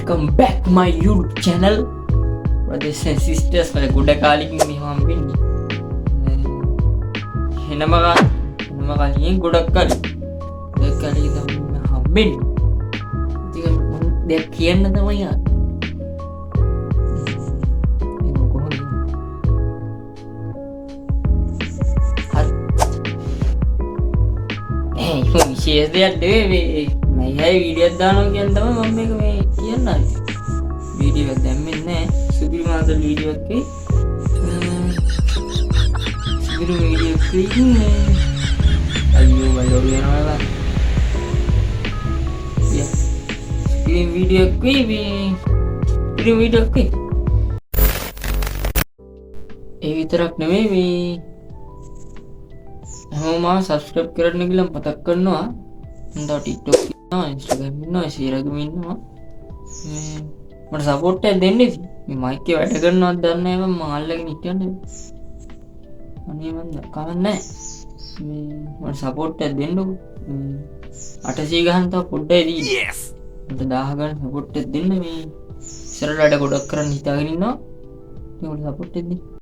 welcome back my YouTube channel. Brothers and sisters, මම ගොඩ කාලෙකින් මෙහෙම හම්බෙන්නේ. එනම කලින් ගොඩක් කලින් තමයි හම්බෙන්නේ. ඉතින් දෙයක් කියන්න තමයි ආ. විශේෂ දෙයක් නෙවෙයි මේ වීඩියෝ දානවා කියන තමයි මම මේක මේ කියන්නේ. වීඩියෝ එක දැම්මේ නැහැ. සුපිරි මාතර වීඩියෝ එකේ සුපිරි වීඩියෝ එකේ අයියෝ බලෝ වෙනවා. සුපිරි වීඩියෝ එකේ ඒ විතරක් නෙමෙයි මේ හැමෝම සබ්ස්ක්‍රයිබ් කරන්න කියලා මතක් කරනවා. මම TikTok ඉන්නවා, Instagram ඉන්නවා, share එකම ඉන්නවා. මට සපෝට් එකක් දෙන්න ඉතින්. මේ මයික් එක වැඩ කරනවද දන්නේ නැහැ මම අල්ලගෙන හිටියන්නේ. අනේ මන්ද කවන්නේ. මේ මට සපෝට් එකක් දෙන්නකෝ. 800 ගහන්න තව පොඩ්ඩයි දී. yes. මට 1000 ගන්න සපෝට් එකක් දෙන්න මේ ඉස්සරහට වැඩ ගොඩක් කරන්න හිතාගෙන ඉන්නවා. ඒකට සපෝට් එකක් දෙන්න.